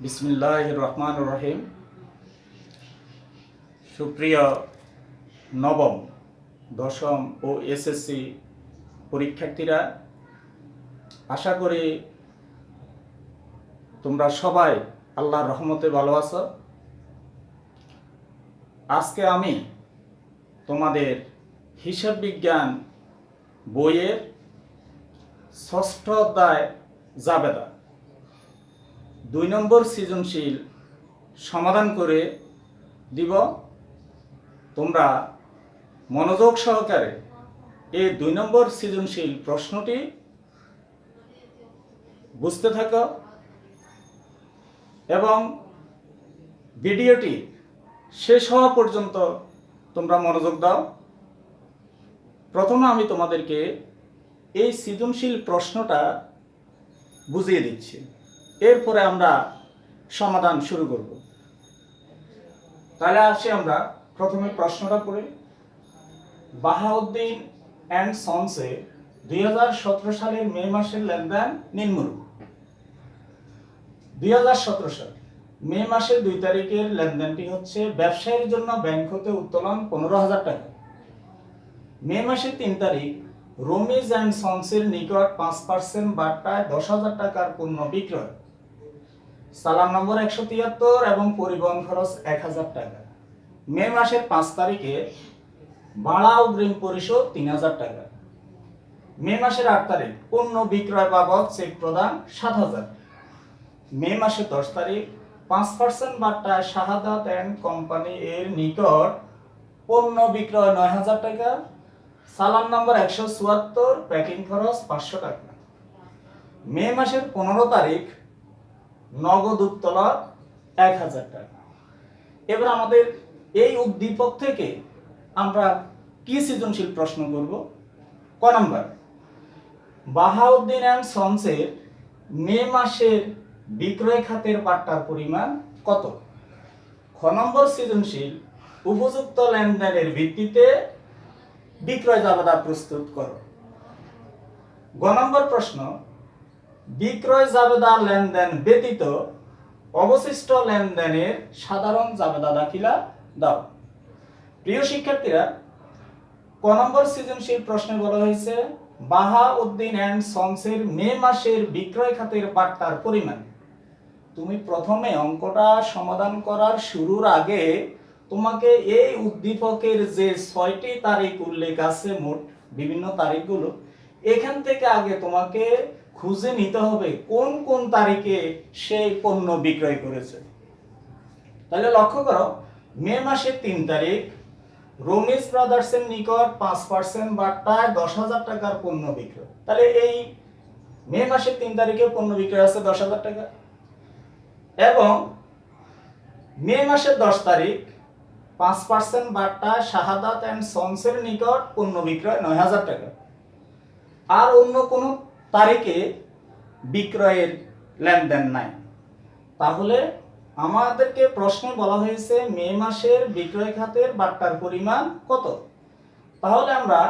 বিসমিল্লাহির রহমানির রহিম। সুপ্রিয় নবম, দশম ও এসএসসি পরীক্ষার্থীরা, আশা করি তোমরা সবাই আল্লাহর রহমতে ভালো আছো। আজকে আমি তোমাদের হিসাব বিজ্ঞান বইয়ের ষষ্ঠ অধ্যায় জাবেদা 2 নম্বর সৃজনশীল সমাধান করে দিব। তোমরা মনোযোগ সহকারে এই 2 নম্বর সৃজনশীল প্রশ্নটি বুঝতে থাকো এবং ভিডিওটি শেষ হওয়া পর্যন্ত তোমরা মনোযোগ দাও। প্রথমে আমি তোমাদেরকে এই সৃজনশীল প্রশ্নটা বুঝিয়ে দিচ্ছি, এরপরে আমরা সমাধান শুরু করব। তাহলে আসি আমরা প্রথমে প্রশ্নটা পড়ি। বাহাউদ্দিন অ্যান্ড সন্সে 2017 সালের মে মাসের লেনদেন নিম্নরূপ। 2017 সাল মে মাসের 2 তারিখের লেনদেনটি হচ্ছে ব্যবসায়ের জন্য ব্যাংক হতে উত্তোলন 15,000 টাকা। মে মাসের 3 তারিখ রমিজ অ্যান্ড সন্সের নিকট 5% বার্তায় 10,000 টাকার পণ্য বিক্রয়। সালাম নম্বর 173 এবং পরিবহন খরচ 1,000 টাকা। মে মাসের 5 তারিখে ভাড়া অগ্রিম পরিশোধ 3,000 টাকা। মে মাসের 8 তারিখ পণ্য বিক্রয় বাবদ চেক প্রদান 7,000। মে মাসের 10 তারিখ 5% বার্তায় শাহাদাত অ্যান্ড কোম্পানি এর নিকট পণ্য বিক্রয় 9,000 টাকা। সালাম নম্বর 174, প্যাকিং খরচ 500 টাকা। মে মাসের 15 তারিখ নগদ উত্তোলন 1,000 টাকা। এবার আমাদের এই উদ্দীপক থেকে আমরা কি সৃজনশীল প্রশ্ন করব? ক নাম্বার, বাহাউদ্দিন অ্যান্ড সন্সের মে মাসের বিক্রয় খাতের বার্তার পরিমাণ কত? খ নম্বর সৃজনশীল উপযুক্ত লেনদেনের ভিত্তিতে বিক্রয় জাবেদা প্রস্তুত করো। গ নম্বর প্রশ্ন, বিক্রয় জাবেদা লেনদেন ব্যতীত অবশিষ্ট লেনদেনের সাধারণ জাবেদা দাখিলা দাও। প্রিয় শিক্ষার্থীরা, ক নম্বর সৃজনশীল প্রশ্নে বলা হয়েছে বাহাউদ্দিন অ্যান্ড সন্সের মে মাসের বিক্রয় খাতের বার্তার পরিমাণ। তুমি প্রথমে অঙ্কটা সমাধান করার শুরুর আগে তোমাকে এই উদ্দীপকের যে 6টি তারিখ উল্লেখ আছে, মোট বিভিন্ন তারিখগুলো, এখান থেকে আগে তোমাকে খুঁজে নিতে হবে কোন কোন তারিখে সেই পণ্য বিক্রয় করেছে। তাহলে লক্ষ্য করো, মে মাসের 3 তারিখ রমিজ ব্রাদার্সের নিকট 5% বার্তায় 10,000 টাকার পণ্য বিক্রয়। তাহলে এই মে মাসের 3 তারিখে পণ্য বিক্রয় আছে 10,000 টাকা। এবং মে মাসের 10 তারিখ 5% বার্তায় শাহাদাত অ্যান্ড সন্সের নিকট পণ্য বিক্রয় 9,000 টাকা। আর অন্য কোনো তারিখে বিক্রয়ের লেনদেন নাই। তাহলে আমাদেরকে প্রশ্নে বলা হয়েছে মে মাসের বিক্রয় খাতের বার্তার পরিমাণ কত। তাহলে আমরা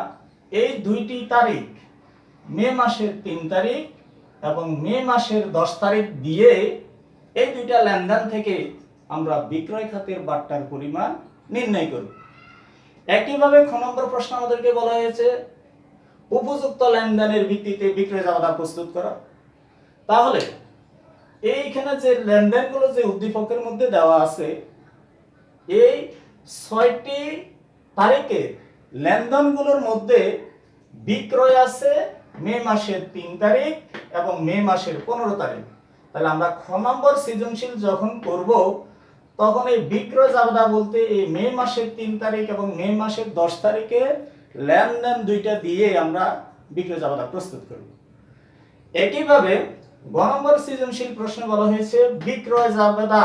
এই 2টি তারিখ, মে মাসের 3 তারিখ এবং মে মাসের 10 তারিখ দিয়ে এই 2টা লেনদেন থেকে আমরা বিক্রয় খাতের বার্তার পরিমাণ নির্ণয় করব। একইভাবে খ নম্বর প্রশ্ন আমাদেরকে বলা হয়েছে উপযুক্ত লেনদেনের ভিত্তিতে বিক্রয় জাবেদা প্রস্তুত করা। তাহলে এইখানে যে লেনদেনগুলো যে উদ্দীপকের মধ্যে দেওয়া আছে, এই 6টি তারিখে লেনদেনগুলোর মধ্যে বিক্রয় আছে মে মাসের 3 তারিখ এবং মে মাসের 15 তারিখ। তাহলে আমরা খ নম্বর সৃজনশীল যখন করব তখন এই বিক্রয় জাবেদা বলতে এই মে মাসের 3 তারিখ এবং মে মাসের 10 তারিখে লেনদেন 2টা দিয়ে আমরা বিক্রয় জাবেদা প্রস্তুত করব। একইভাবে গ নম্বর সৃজনশীল প্রশ্নে বলা হয়েছে বিক্রয় জাবেদা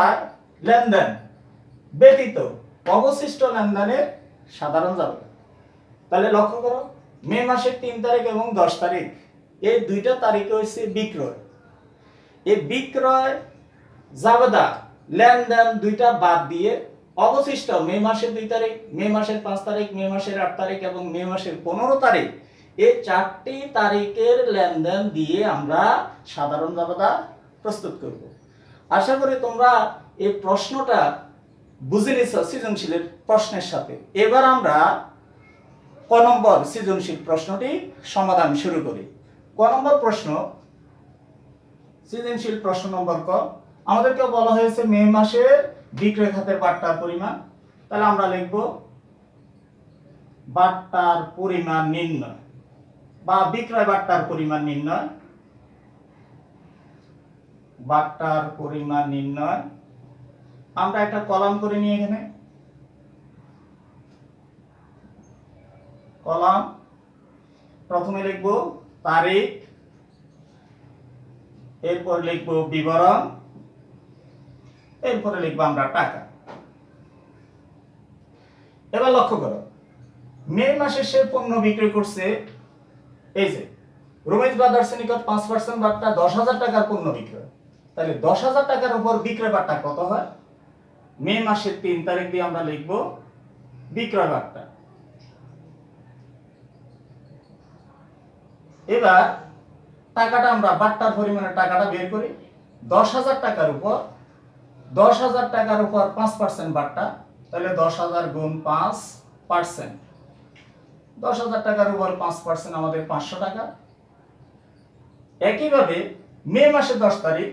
লেনদেন ব্যতীত অবশিষ্ট লেনদেনের সাধারণ জাবেদা। তাহলে লক্ষ্য করো, মে মাসের 3 তারিখ এবং 10 তারিখ এই 2টা তারিখে হচ্ছে বিক্রয়। এই বিক্রয় জাবেদা লেনদেন 2টা বাদ দিয়ে অবশিষ্ট মে মাসের 2 তারিখ, মে মাসের 5 তারিখ, মে মাসের 8 তারিখ এবং মে মাসের 15 তারিখ, এই 4টি তারিখের লেনদেন দিয়ে আমরা সাধারণ জাবেদা প্রস্তুত করব। আশা করি তোমরা এই প্রশ্নটা বুঝে নিচ্ছ সৃজনশীলের প্রশ্নের সাথে। এবার আমরা ক নম্বর সৃজনশীল প্রশ্নটি সমাধান শুরু করি। ক নম্বর প্রশ্ন, সৃজনশীল প্রশ্ন নম্বর ক, আমাদেরকে বলা হয়েছে মে মাসে বিক্রয় খাতের বাট্টার পরিমাণ। তাহলে আমরা লিখব বাট্টার পরিমাণ নির্ণয় বা বিক্রয় বাট্টার পরিমাণ নির্ণয়। বাট্টার পরিমাণ নির্ণয় আমরা একটা কলাম করে নিই এখানে। কলাম প্রথমে লিখব তারিখ, এরপর লিখব বিবরণ, এরপরে লিখব আমরা টাকা। এবার লক্ষ্য করো, মে মাসে সে পণ্য বিক্রয় করছে, এই যে রমেশ ব্রাদার্সের নিকট 5% বাট্টা 10,000 টাকার পণ্য বিক্রয়। তাহলে 10,000 টাকার উপর বিক্রয় বাট্টা কত হয়? মে মাসের 3 তারিখ দিয়ে আমরা লিখব বিক্রয় বাট্টা। এবার টাকাটা আমরা বাট্টার পরিমাণের টাকাটা বের করি। 10,000 টাকার উপর 5% বাট্টা, তাহলে 10,000 গুণ 5%। 10,000 টাকার উপর 5% আমাদের 500 টাকা। একইভাবে মে মাসের 10 তারিখ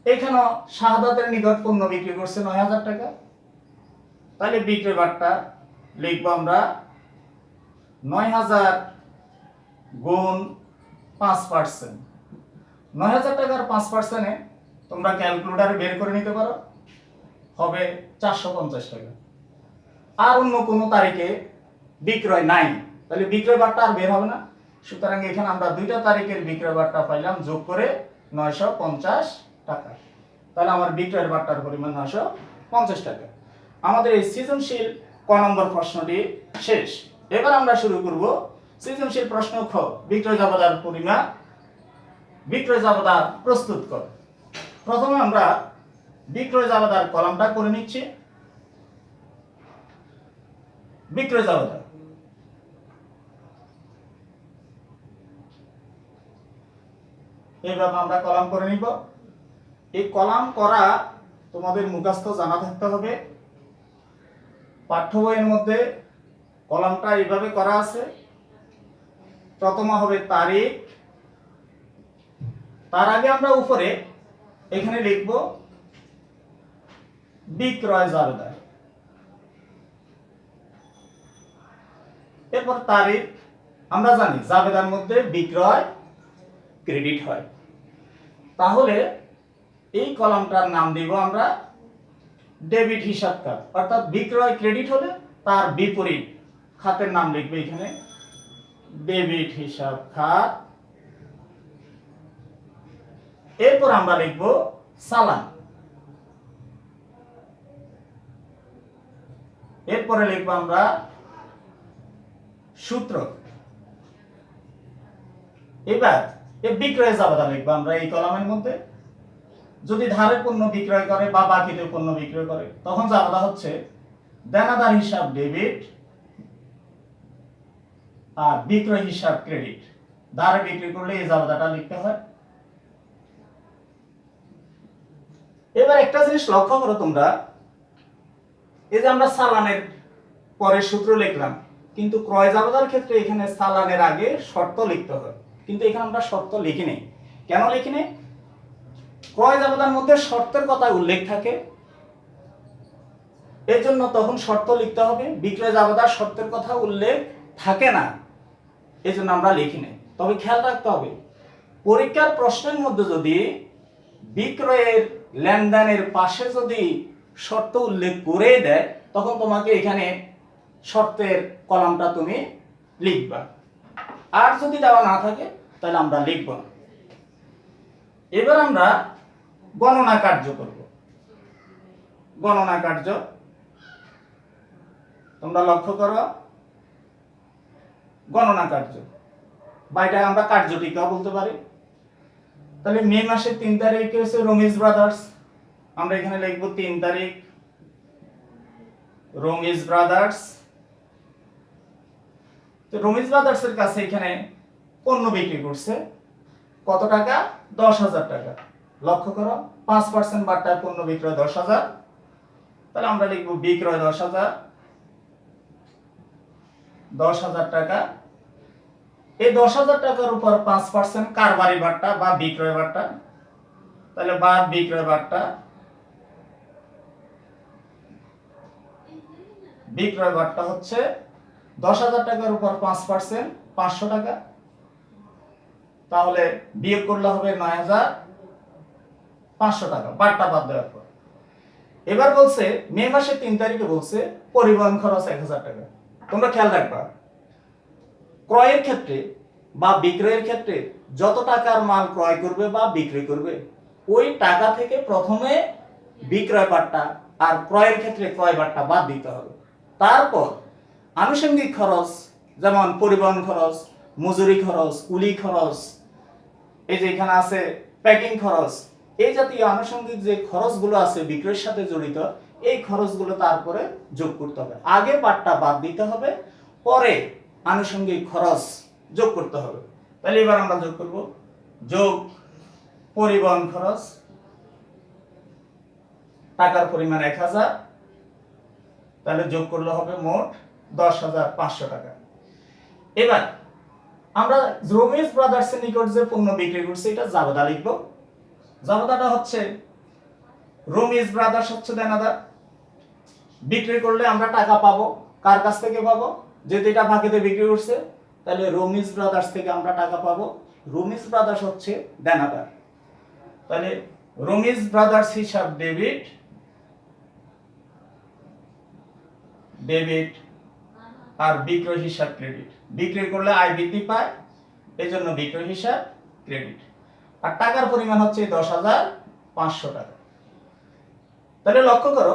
এখানে শাহাদাতের নিকট পণ্য বিক্রি করছে 9,000 টাকা। তাহলে বিক্রয় বাট্টা লিখব আমরা 9,000 গুণ 5%। 9,000 টাকার 5%-এ তোমরা ক্যালকুলেটরে বের করে নিতে পারো, হবে 450 টাকা। আর অন্য কোনো তারিখে বিক্রয় নাই, তাহলে বিক্রয় বাট্টা আর বের হবে না। সুতরাং এখানে আমরা দুইটা তারিখের বিক্রয় বাট্টা পাইলাম, যোগ করে 950 টাকা। তাহলে আমার বিক্রয়ের বাট্টার পরিমাণ 950 টাকা। আমাদের এই সৃজনশীল ক নম্বর প্রশ্নটি শেষ। এবার আমরা শুরু করব সৃজনশীল প্রশ্ন খ, বিক্রয় জাবেদার পরিমাণ, বিক্রয় জাবেদা প্রস্তুত কর। প্রথমে আমরা বিক্রয় জাবেদার কলামটা করে নিচ্ছি। বিক্রয় জাবেদা, এইভাবে আমরা কলাম করে নিব। এই কলাম করা তোমাদের মুখস্থ জানা থাকতে হবে। পাঠ্য বইয়ের মধ্যে কলামটা এইভাবে করা আছে। প্রথম হবে তারিখ, তার আগে আমরা উপরে এখানে লিখব বিক্রয় জাবেদা। এরপর তারিখ, আমরা জানি জাবেদার মধ্যে বিক্রয় ক্রেডিট হয়। তাহলে এই কলামটার নাম দিব আমরা ডেবিট হিসাব খাত, অর্থাৎ বিক্রয় ক্রেডিট হলে তার বিপরীত খাতের নাম লিখবে এখানে ডেবিট হিসাব খাত। এরপর আমরা লিখব চালান, এরপরে লিখব আমরা সূত্র। এবার এই বিক্রয় জাবেদা লিখব আমরা এই কলামের মধ্যে। যদি ধারে পণ্য বিক্রয় করে বা বাকিতে পণ্য বিক্রয় করে, তখন জাবেদা হচ্ছে দেনাদার হিসাব ডেবিট আর বিক্রয় হিসাব ক্রেডিট। ধারে বিক্রি করলে এই জাবেদাটা লিখতে হয়। এবার একটা জিনিস লক্ষ্য করো তোমরা, এই যে আমরা চালানের পরে সূত্র লিখলাম, কিন্তু ক্রয় জাবেদার ক্ষেত্রে এখানে চালানের আগে শর্ত লিখতে হয়, কিন্তু এখানে আমরা শর্ত লিখি নেই। কেন লিখি নেই? ক্রয় জাবেদার মধ্যে শর্তের কথা উল্লেখ থাকে, এর জন্য তখন শর্ত লিখতে হবে। বিক্রয় জাবেদার শর্তের কথা উল্লেখ থাকে না, এই জন্য আমরা লিখি নেই। তবে খেয়াল রাখতে হবে, পরীক্ষার প্রশ্নের মধ্যে যদি বিক্রয়ের লেনদেনের পাশে যদি শর্ত উল্লেখ করে দেয়, তখন তোমাকে এখানে শর্তের কলামটা তুমি লিখবা। আর যদি দেওয়া না থাকে তাহলে আমরা লিখব না। এবার আমরা গণনা কার্য করব। গণনা কার্য তোমরা লক্ষ্য করো, গণনা কার্য বা এটা আমরা কার্যটিকাও বলতে পারি। তাহলে মে মাসের 3 তারিখে হচ্ছে রমেশ ব্রাদার্স, আমরা এখানে লিখব 3 তারিখ রমেশ ব্রাদার্স। তো রমেশ ব্রাদার্সের কাছে এখানে পণ্য বিক্রি করছে কত টাকা? 10,000 টাকা। লক্ষ্য করো 5% বাট্টায় পণ্য বিক্রয় 10,000, তাহলে আমরা লিখব বিক্রয় 10,000, 10,000 টাকা। এই 10,000 টাকার উপর 5% কারবারি বাট্টা বা বিক্রয় বাট্টা, তাহলে বা বিক্রয় বাট্টা, বিক্রয় বাট্টা হচ্ছে 10,000 টাকার উপর 5% 500 টাকা, তাহলে বিয়োগ করলে হবে 9,500 টাকা বাট্টা বাদ দেওয়ার পর। এবার বলছে মে মাসের 3 তারিখে বলছে পরিবহন খরচ 1,000 টাকা। তোমরা খেয়াল রাখবা, ক্রয়ের ক্ষেত্রে বা বিক্রয়ের ক্ষেত্রে যত টাকার মাল ক্রয় করবে বা বিক্রি করবে ওই টাকা থেকে প্রথমে বিক্রয় বাট্টা আর ক্রয়ের ক্ষেত্রে ক্রয় বাট্টা বাদ দিতে হবে। তারপর আনুষঙ্গিক খরচ যেমন পরিবহন খরচ, মজুরি খরচ, কুলি খরচ, এই যে এখানে আছে প্যাকিং খরচ, এই জাতীয় আনুষঙ্গিক যে খরচগুলো আছে বিক্রয়ের সাথে জড়িত এই খরচগুলো তারপরে যোগ করতে হবে। আগে বাট্টা বাদ দিতে হবে, পরে আনুষঙ্গিক খরচ যোগ করতে হবে। তাহলে এবার আমরা যোগ করব, যোগ পরিবহন খরচ টাকার পরিমাণ 1,000, তাহলে যোগ করলে হবে মোট 10,500 টাকা। এবার আমরা রমেশ ব্রাদার্সের নিকট যে পণ্য বিক্রি করছে এটা জাবেদা লিখব। জাবেদাটা হচ্ছে রমেশ ব্রাদার্স হচ্ছে দেনাদার, বিক্রি করলে আমরা টাকা পাবো, কার কাছ থেকে পাবো? যেহেতু এটা বাকিতে বিক্রি করছে তাহলে রমেশ ব্রাদার্স থেকে আমরা টাকা পাবো। রমেশ ব্রাদার্স হচ্ছে দেনাদার, তাহলে রমেশ ব্রাদার্স হিসাব ডেবিট, ডেবিট আর বিক্রয় হিসাব ক্রেডিট। বিক্রি করলে আয় বৃদ্ধি পায়, এই জন্য বিক্রয় হিসাব ক্রেডিট। আর টাকার পরিমাণ হচ্ছে 10,500 টাকা। তাহলে লক্ষ্য করো,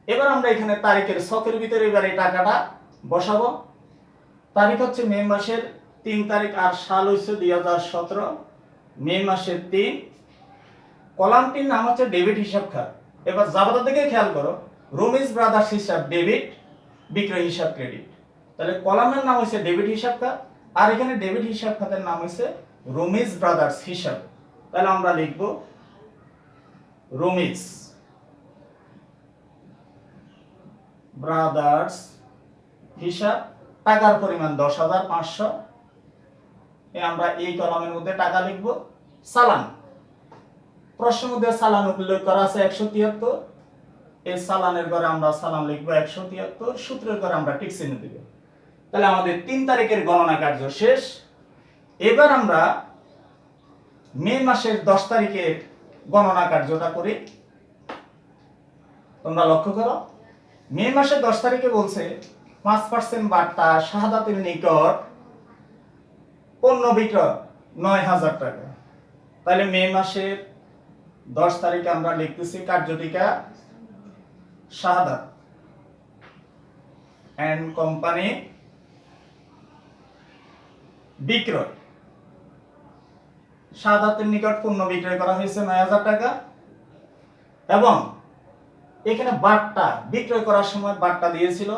এবার আমরা এখানে তারিখের ছকের ভিতরে এবার এই টাকাটা বসাবো। তারিখ হচ্ছে মে মাসের 3 তারিখ আর সাল হচ্ছে 2017, মে মাসের 3। কলামটির নাম হচ্ছে ডেবিট হিসাব খাত। এবার জাবেদা থেকে খেয়াল করো, রমেশ ব্রাদার্স হিসাব ডেবিট, বিক্রয় হিসাব ক্রেডিট। তাহলে কলামের নাম হচ্ছে ডেবিট হিসাব খাত আর এখানে ডেবিট হিসাব খাতের নাম হচ্ছে রমেশ ব্রাদার্স হিসাব। তাহলে আমরা লিখব রমেশ ব্রাদার্স হিসাব, টাকার পরিমাণ 10,500। আমরা এই কলামের মধ্যে টাকা লিখব। চালান, প্রশ্নের মধ্যে চালান উল্লেখ করা আছে 173, এই চালানের ঘরে আমরা চালান লিখব 173, সূত্রের ঘরে আমরা টিক চিহ্ন দেব। তাহলে আমাদের 3 তারিখের গণনা কার্য শেষ। এবার আমরা মে মাসের 10 তারিখের গণনা কার্যটা করি। তোমরা লক্ষ্য করো, মে মাসের 10 তারিখে বলছে 5% বাট্টা শাহাদাতের নিকট পণ্য বিক্রয় 9,000 টাকা। তাহলে মে মাসের 10 তারিখে আমরা লিখতেছি কার্যটিকা শাহাদাত এন্ড কোম্পানি বিক্রয়, শাহাদাতের নিকট পণ্য বিক্রয় করা হয়েছে 9,000 টাকা এবং এখানে বাট্টা বিক্রয় করার সময় বাট্টা দিয়েছিল,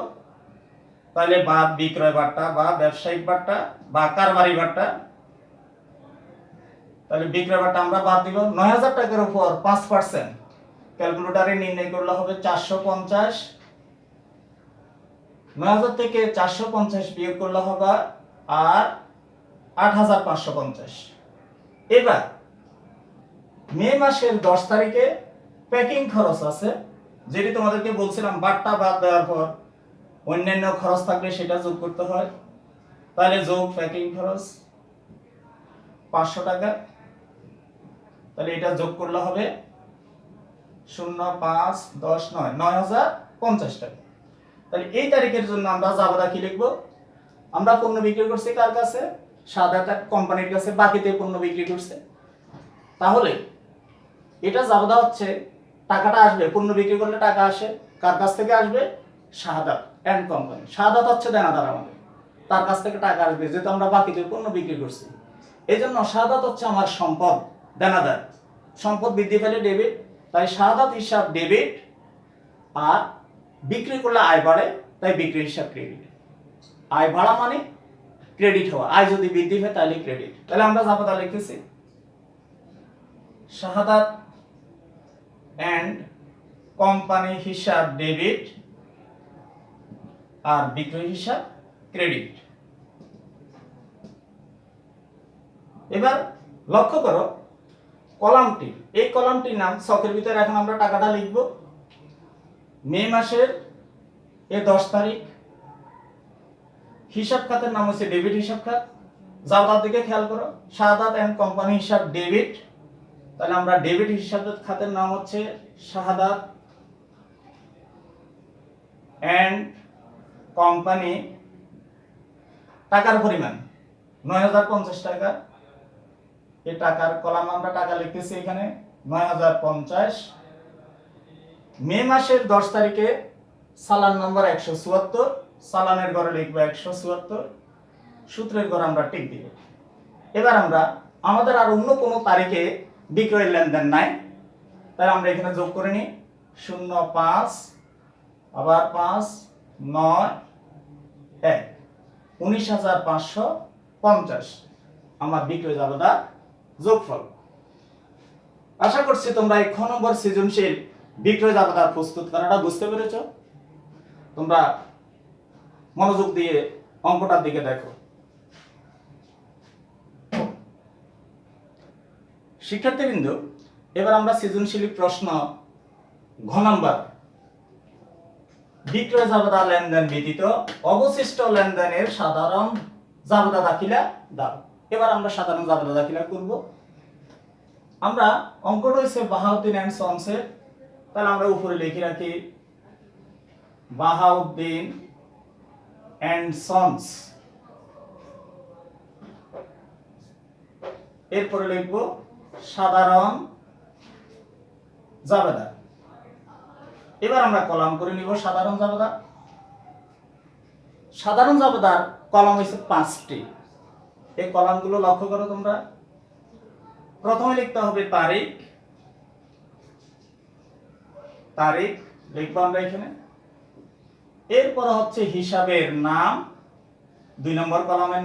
তাহলে বা বিক্রয় বাট্টা বা ব্যবসায়িক বাট্টা বা কারবারি বাট্টা, তাহলে বিক্রয় বাট্টা আমরা বাদ দিব। 9,000 টাকার উপর 5% ক্যালকুলেটরে নির্ণয় করলে হবে 450। 9,000 থেকে 450 বিয়োগ করলে হবে আর 8,550। এবার মে মাসের 10 তারিখে প্যাকিং খরচ আছে, যেটি তোমাদেরকে বলছিলাম বাট্টা বাদ দেওয়ার পর অন্যান্য খরচ থাকলে সেটা যোগ করতে হয়। তাহলে যোগ প্যাকিং খরচ 500 টাকা, তাহলে এটা যোগ করলে হবে 0,5,10,9,9,050 টাকা। তাহলে এই তারিখের জন্য আমরা জাবেদা কি লিখব? আমরা পণ্য বিক্রি করছি কার কাছে? শাহাদাত কোম্পানির কাছে, বাকিতে পণ্য বিক্রি করছে। তাহলে এটা জাবেদা হচ্ছে টাকাটা আসবে, পণ্য বিক্রি করলে টাকা আসে কার কাছ থেকে আসবে? শাহাদাত এন্ড কোম্পানি। শাহাদাত হচ্ছে দেনাদার আমাদের, তার কাছ থেকে টাকা আসবে যেহেতু আমরা বাকিতে পণ্য বিক্রি করছি। এই জন্য শাহাদাত হচ্ছে আমার সম্পদ, দেনাদার। সম্পদ বৃদ্ধি পেলে ডেবিট, তাই শাহাদাত হিসাব ডেবিট আর বিক্রি করলে আয় বাড়ে তাই বিক্রি হিসাব ক্রেডিট। আয় বাড়া মানে ক্রেডিট হওয়া, আয় যদি বৃদ্ধি হয় তাহলে ক্রেডিট। তাহলে আমরা জাবেদা লিখতেছি শাহাদাত অ্যান্ড কোম্পানি হিসাব ডেবিট আর বিক্রয় হিসাব ক্রেডিট। এবার লক্ষ্য করো কলামটি, এই কলামটির নাম ছকের ভিতরে এখন আমরা টাকাটা লিখব। মে মাসের 10 তারিখ, হিসাব খাতের নাম হচ্ছে ডেবিট হিসাব খাত। জাবদার দিকে খেয়াল করো, শাহাদাত এন্ড কোম্পানি হিসাব ডেবিট, তাহলে আমরা ডেবিট হিসাব খাতের নাম হচ্ছে শাহাদাত এন্ড কোম্পানি। টাকার পরিমাণ 9050 টাকা, এই টাকার কলাম আমরা টাকা লিখতেছি এখানে 9050। মে মাসের 10 তারিখে চালান নম্বর 174, চালানের ঘরে লিখবো 174, সূত্রের ঘরে আমরা টিক দিব। এবার আমরা আমাদের আর অন্য কোনো তারিখে বিক্রয়ের লেনদেন নাই, তাই আমরা এখানে যোগ করে নিই 05 আবার 5 9 1 19550 আমার বিক্রয় জাবেদা যোগফল। আশা করছি তোমরা এই খ নম্বর সৃজনশীল বিক্রয় জাবেদা প্রস্তুত করাটা বুঝতে পেরেছো। তোমরা মনোযোগ দিয়ে অঙ্কটার দিকে দেখো। শিক্ষার্থীবৃন্দ, এবার আমরা সৃজনশীল প্রশ্ন ঘ নাম্বার, বিক্রয় জাবেদা লেনদেন ব্যতীত অবশিষ্ট লেনদেনের সাধারণ জাবেদা দাখিলা দাও। এবার আমরা সাধারণ জাবেদা দাখিলা করব। আমরা অঙ্কটা হচ্ছে বাহাউদ্দিন এন্ড সন্সের, তাহলে আমরা উপরে লিখে রাখি বাহাউদ্দিন এন্ড সন্স, এরপরে লিখব সাধারণ জাবেদা। এবার আমরা কলাম করে নিব সাধারণ জাবেদা। সাধারণ জাবেদার কলাম হচ্ছে 5টি, এই কলামগুলো লক্ষ্য করো তোমরা। প্রথমে লিখতে হবে তারিখ, তারিখ লিখবো আমরা এখানে। এরপর হচ্ছে হিসাবের নাম, 2 নম্বর কলামে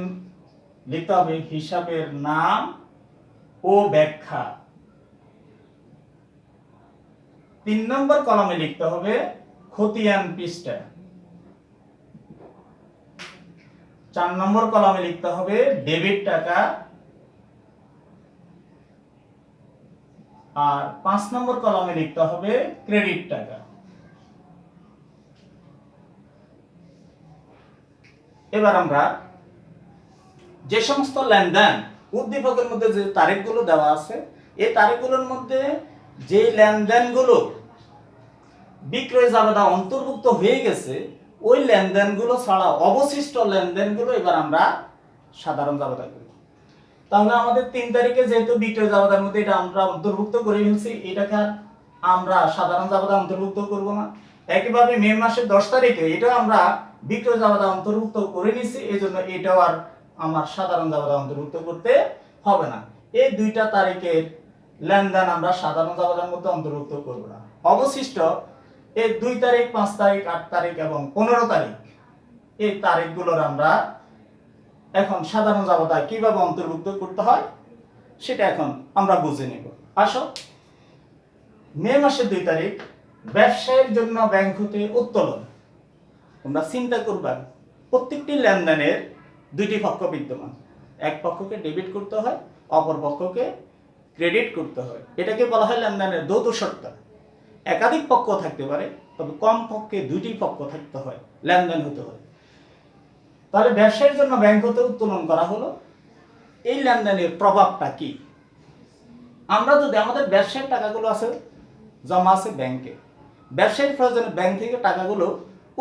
লিখতে হবে হিসাবের নাম ও ব্যাখ্যা। 3 নম্বর কলামে লিখতে হবে খতিয়ান পৃষ্ঠা। 4 নম্বর কলামে লিখতে হবে ডেবিট টাকা। আর 5 নম্বর কলামে লিখতে হবে ক্রেডিট টাকা। এবার আমরা যে সমস্ত লেনদেন উদ্দীপকের মধ্যে যে তারিখগুলো দেওয়া আছে, এই তারিখগুলোর মধ্যে যে লেনদেনগুলো বিক্রয় জাবেদা অন্তর্ভুক্ত হয়ে গেছে, ওই লেনদেনগুলো ছাড়া অবশিষ্ট লেনদেনগুলো এবার আমরা সাধারণ জাবেদা করি। তাহলে আমাদের 3 তারিখে যেহেতু বিক্রয় জাবেদার মধ্যে এটা আমরা অন্তর্ভুক্ত করে ফেলছি, এটাকে আমরা সাধারণ জাবেদা অন্তর্ভুক্ত করব না। একইভাবে মে মাসের 10 তারিখে এটা আমরা বিক্রয় জাবেদা অন্তর্ভুক্ত করে নিছি, এজন্য এটাও আর আমার সাধারণ জাবেদা অন্তর্ভুক্ত করতে হবে না। এই 2টা তারিখের লেনদেন আমরা সাধারণ জাবেদার মধ্যে অন্তর্ভুক্ত করব না। অবশিষ্ট এই 2 তারিখ, 5 তারিখ, 8 তারিখ এবং 15 তারিখ, এই তারিখগুলোর আমরা এখন সাধারণ জাবেদায় কিভাবে অন্তর্ভুক্ত করতে হয় সেটা এখন আমরা বুঝে নেব। আসো, মে মাসের 2 তারিখ ব্যবসায়ের জন্য ব্যাংক হতে উত্তোলন। তোমরা চিন্তা করবা প্রত্যেকটি লেনদেনের 2টি পক্ষ বিদ্যমান, এক পক্ষকে ডেবিট করতে হয়, অপর পক্ষকে ক্রেডিট করতে হয়। এটাকে বলা হয় লেনদেনের দ্বৈত শর্ত। একাধিক পক্ষ থাকতে পারে, তবে কমপক্ষে 2টি পক্ষ থাকতে হয়, লেনদেন হতে হয়। তাহলে ব্যবসায়ের জন্য ব্যাংক হতে উত্তোলন করা হলো, এই লেনদেনের প্রভাবটা কি? আমরা যদি আমাদের ব্যবসায়ের টাকাগুলো আছে জমা আছে ব্যাংকে, ব্যবসায়িক প্রয়োজনে ব্যাংক থেকে টাকাগুলো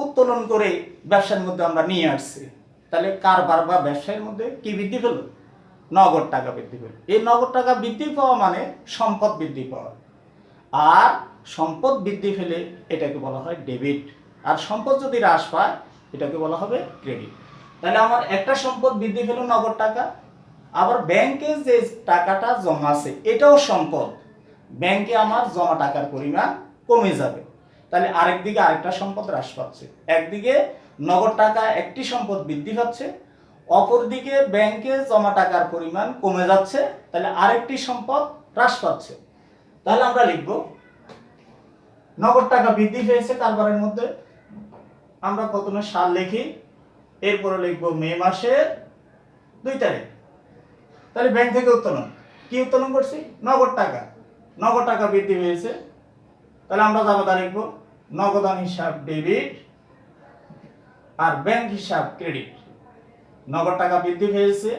উত্তোলন করে ব্যবসার মধ্যে আমরা নিয়ে আসছি, তাহলে কারবার বা ব্যবসায়ের মধ্যে কি বৃদ্ধি পেল? নগদ টাকা বৃদ্ধি পেল। এই নগদ টাকা বৃদ্ধি পাওয়া মানে সম্পদ বৃদ্ধি পাওয়া, আর সম্পদ বৃদ্ধি পেলে এটাকে বলা হয় ডেবিট, আর সম্পদ যদি হ্রাস পায় এটাকে বলা হবে ক্রেডিট। তাহলে আমার একটা সম্পদ বৃদ্ধি পেল নগদ টাকা, আবার ব্যাংকে যে টাকাটা জমা আছে এটাও সম্পদ, ব্যাংকে আমার জমা টাকার পরিমাণ কমে যাবে, তাহলে আরেকদিকে আরেকটা সম্পদ হ্রাস পাচ্ছে। একদিকে নগদ টাকা একটি সম্পদ বৃদ্ধি পাচ্ছে, অপরদিকে ব্যাংকে জমা টাকার পরিমাণ কমে যাচ্ছে, তাহলে আরেকটি সম্পদ হ্রাস পাচ্ছে। তাহলে আমরা লিখব নগদ টাকা বৃদ্ধি পেয়েছে কারবারের মধ্যে। আমরা প্রথমে সাল লিখি, এরপরে লিখব মে মাসের 2 তারিখ। তাহলে ব্যাংক থেকে উত্তোলন, কি উত্তোলন করছি? নগদ টাকা। নগদ টাকা বৃদ্ধি পেয়েছে, তাহলে আমরা জাবেদা লিখব নগদান হিসাব ডেবিট আর ব্যাংক হিসাব ক্রেডিট। নগদ টাকা বৃদ্ধি পেয়েছে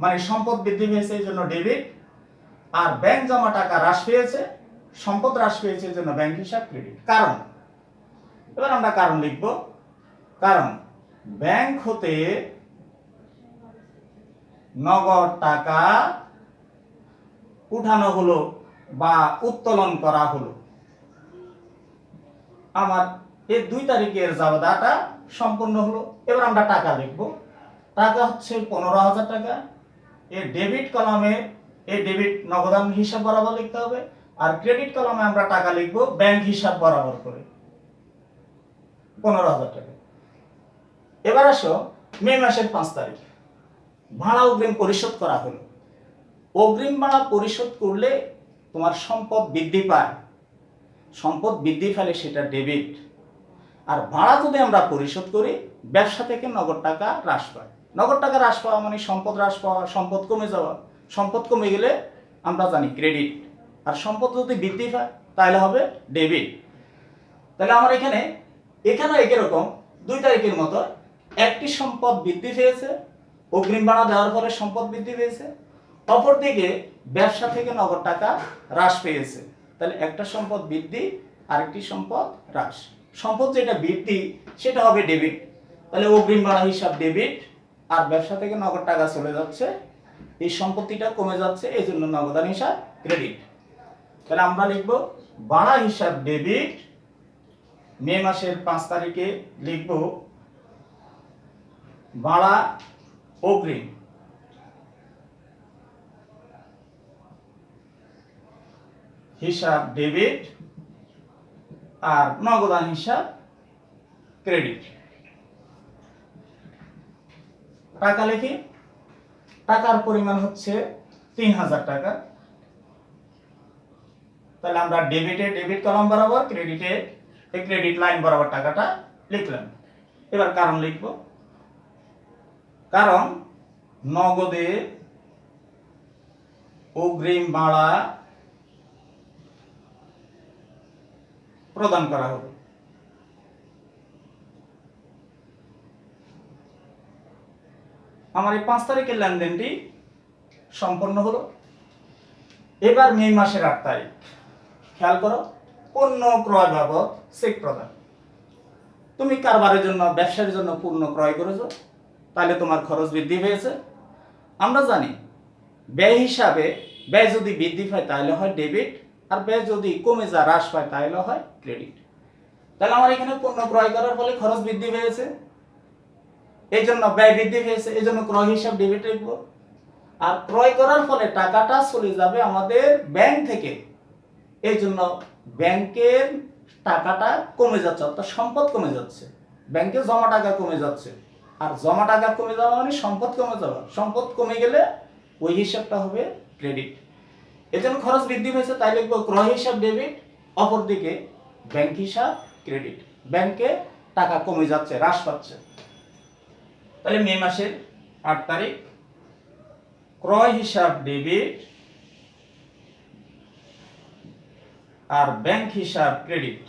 মানে সম্পদ বৃদ্ধি পেয়েছে এই জন্য ডেবিট, আর ব্যাংক জমা টাকা হ্রাস পেয়েছে, সম্পদ হ্রাস পেয়েছে এই জন্য ব্যাংক হিসাব ক্রেডিট। কারণ, এবার আমরা কারণ লিখব। কারণ ব্যাংক হতে নগদ টাকা উঠানো হলো বা উত্তোলন করা হলো। আমার এই 2 তারিখের জাবেদাটা সম্পূর্ণ হলো। এবার আমরা টাকা লিখব। টাকা হচ্ছে 15,000 টাকা। এই ডেবিট কলামে এই ডেবিট নগদান হিসাব বরাবর লিখতে হবে, আর ক্রেডিট কলামে আমরা টাকা লিখব ব্যাংক হিসাব বরাবর করে 15,000 টাকা। এবার আসো মে মাসের 5 তারিখ, ভাড়া অগ্রিম পরিশোধ করা হলো। অগ্রিম ভাড়া পরিশোধ করলে তোমার সম্পদ বৃদ্ধি পায়, সম্পদ বৃদ্ধি পেলে সেটা ডেবিট। আর ভাড়া যদি আমরা পরিশোধ করি, ব্যবসা থেকে নগদ টাকা হ্রাস পায়। নগদ টাকা হ্রাস পাওয়া মানে সম্পদ হ্রাস পাওয়া, সম্পদ কমে যাওয়া। সম্পদ কমে গেলে আমরা জানি ক্রেডিট, আর সম্পদ যদি বৃদ্ধি পায় তাহলে হবে ডেবিট। তাহলে আমার এখানেও একই রকম 2 তারিখের মতো একটি সম্পদ বৃদ্ধি পেয়েছে, অগ্রিম ভাড়া দেওয়ার ফলে সম্পদ বৃদ্ধি পেয়েছে, অপরদিকে ব্যবসা থেকে নগদ টাকা হ্রাস পেয়েছে। তাহলে একটা সম্পদ বৃদ্ধি, আরেকটি সম্পদ হ্রাস। সম্পদ যেটা বৃদ্ধি সেটা হবে ডেবিট, তাহলে অগ্রিম ভাড়া হিসাব ডেবিট, আর ব্যবসা থেকে নগদ টাকা চলে যাচ্ছে, এই সম্পত্তিটা কমে যাচ্ছে, এই জন্য নগদান হিসাব ক্রেডিট। তাহলে আমরা লিখব ভাড়া হিসাব ডেবিট। মে মাসের 5 তারিখে লিখব ভাড়া অগ্রিম হিসাব ডেবিট আর নগদান হিসাব ক্রেডিট। টাকা লিখি। টাকার পরিমাণ হচ্ছে 3,000 টাকা। তাহলে আমরা ডেবিটে ডেবিট কলাম বরাবর, ক্রেডিটে ক্রেডিট লাইন বরাবর টাকাটা লিখলাম। এবার কারণ লিখব। কারণ নগদে অগ্রিম ভাড়া প্রদান করা হবে। আমার এই 5 তারিখের লেনদেনটি সম্পন্ন হলো। এবার মে মাসের 8 তারিখ, খেয়াল করো, পণ্য ক্রয় বাবদ চেক প্রদান। তুমি কারবারের জন্য, ব্যবসার জন্য পণ্য ক্রয় করেছো, তাহলে তোমার খরচ বৃদ্ধি পেয়েছে। আমরা জানি ব্যয় হিসাবে ব্যয় যদি বৃদ্ধি পায় তাহলে হয় ডেবিট, আর ব্যয় যদি কমে যায়, হ্রাস পায়, তাহলে হয় ক্রেডিট। তাহলে আমার এখানে পণ্য ক্রয় করার ফলে খরচ বৃদ্ধি পেয়েছে, এই জন্য ব্যয় বৃদ্ধি পেয়েছে, এই জন্য ক্রয় হিসাব ডেবিট লিখব। আর ক্রয় করার ফলে টাকাটা চলে যাবে আমাদের ব্যাংক থেকে, এই জন্য ব্যাংকের টাকাটা কমে যাচ্ছে, অর্থাৎ সম্পদ কমে যাচ্ছে, ব্যাংকে জমা টাকা কমে যাচ্ছে। আর জমা টাকা কমে যাওয়া মানে সম্পদ কমে যাওয়া। সম্পদ কমে গেলে ওই হিসাবটা হবে ক্রেডিট। এজন্য খরচ বৃদ্ধি হয়েছে, তাই লিখবো ক্রয় হিসাব ডেবিট, অপরদিকে ব্যাংক হিসাব ক্রেডিট। ব্যাংকে টাকা কমে যাচ্ছে, হ্রাস পাচ্ছে। তাহলে মে মাসের 8 তারিখ ক্রয় হিসাব ডেবিট আর ব্যাংক হিসাব ক্রেডিট।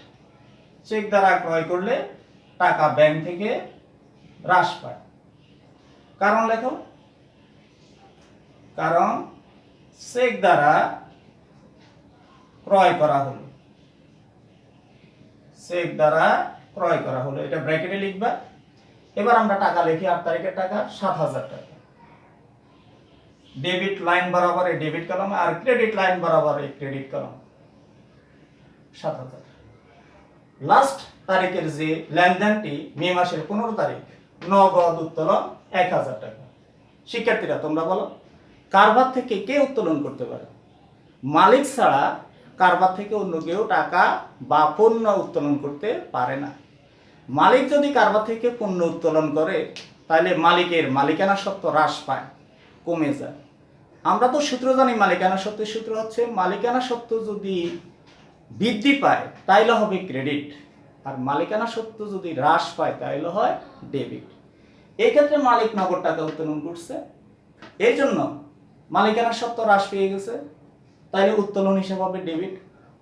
চেক দ্বারা ক্রয় করলে টাকা ব্যাংক থেকে হ্রাস পায়। কারণ লেখো। কারণ চেক দ্বারা ক্রয় করা হলো, চেক দ্বারা ক্রয় করা হলো, এটা ব্র্যাকেটে লিখবা। এবার আমরা টাকা লিখি। 8 তারিখের টাকা 7,000 টাকা। ডেবিট লাইন বরাবর এই ডেবিট কলাম, আর ক্রেডিট লাইন বরাবর এই ক্রেডিট কলাম 7,000। লাস্ট তারিখের যে লেনদেনটি মে মাসের 15 তারিখ, নগদ উত্তোলন 1,000 টাকা। শিক্ষার্থীরা তোমরা বলো, কারবার থেকে কে উত্তোলন করতে পারে? মালিক ছাড়া কারবার থেকে অন্য কেউ টাকা বা পণ্য উত্তোলন করতে পারে না। মালিক যদি কারবার থেকে পণ্য উত্তোলন করে তাহলে মালিকের মালিকানা সত্ত্ব হ্রাস পায়, কমে যায়। আমরা তো সূত্র জানি, মালিকানা সত্ত্বের সূত্র হচ্ছে মালিকানা সত্ত্ব যদি বৃদ্ধি পায় তাইলে হবে ক্রেডিট, আর মালিকানা সত্ত্ব যদি হ্রাস পায় তাইলে হয় ডেবিট। এই ক্ষেত্রে মালিক নগদ টাকা উত্তোলন করছে, এই জন্য মালিকানা সত্ত্ব হ্রাস পেয়ে গেছে, তাইলে উত্তোলন হিসেবে হবে ডেবিট।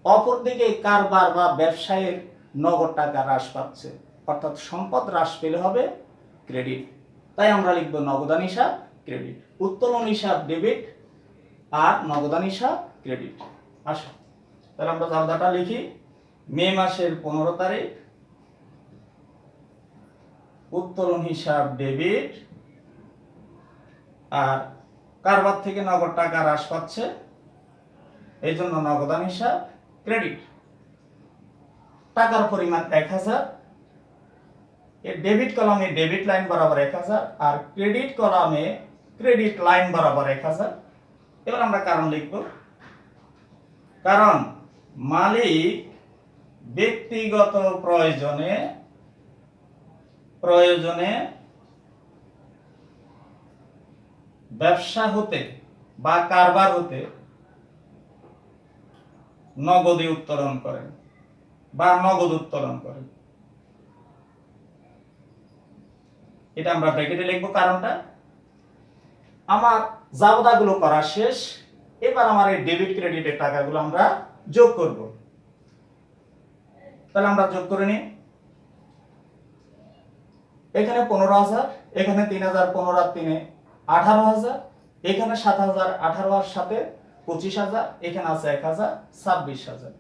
অপরদিকে কারবার বা ব্যবসায়ের নগদ টাকা হ্রাস পাচ্ছে, অর্থাৎ সম্পদ হ্রাস পেলে হবে ক্রেডিট। তাই আমরা লিখব নগদান হিসাব ক্রেডিট, উত্তোলন হিসাব ডেবিট আর নগদান হিসাব ক্রেডিট। আসো তাহলে আমরা জালদাটা লিখি। মে মাসের 15 তারিখ উত্তোলন হিসাব ডেবিট, আর কারবার থেকে নগদ টাকা হ্রাস পাচ্ছে, এই জন্য নগদান হিসাব ক্রেডিট। টাকার পরিমাণ 1000, এর ডেবিট কলামে ডেবিট লাইন বরাবর 1000 আর ক্রেডিট কলামে ক্রেডিট লাইন বরাবর 1000। এবার আমরা কারণ লিখব। কারণ মালিক ব্যক্তিগত প্রয়োজনে ব্যবসা হতে বা কারবার হতে নগদে উত্তোলন করেন বা নগদ উত্তোলন করেন। এটা আমরা ব্র্যাকেটে লিখব কারণটা। আমার জাবদাগুলো করা শেষ, এবার আমার এই ডেবিট ক্রেডিটের টাকাগুলো আমরা যোগ করব। তাহলে আমরা যোগ করে নিই। এখানে 15000, এখানে 3000, 15 আর 3 18000, এখানে 7000, 18 আর সাথে 25000, এখানে আছে 1000, 26000।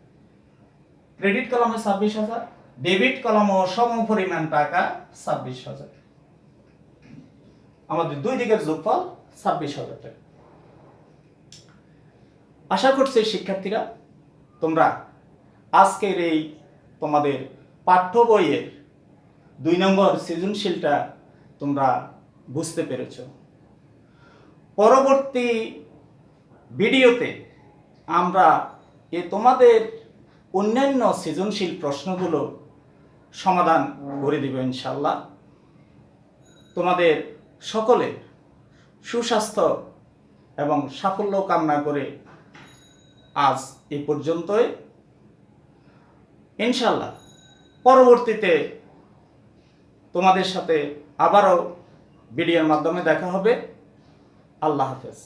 ক্রেডিট কলামে 26000, ডেবিট কলামে সম পরিমাণ টাকা 26000। আমাদের দুই দিকের যোগফল 26000 টাকা। আশা করছি শিক্ষার্থীরা তোমরা আজকের এই তোমাদের পাঠ্য বইয়ের 2 নম্বর সৃজনশীলটা তোমরা বুঝতে পেরেছ। পরবর্তী ভিডিওতে আমরা তোমাদের অন্যান্য সৃজনশীল প্রশ্নগুলো সমাধান করে দিব ইনশাআল্লাহ। তোমাদের সকলের সুস্বাস্থ্য এবং সাফল্য কামনা করে আজ এই পর্যন্তই। ইনশাআল্লাহ পরবর্তীতে তোমাদের সাথে আবারও ভিডিওর মাধ্যমে দেখা হবে। আল্লাহ হাফেজ।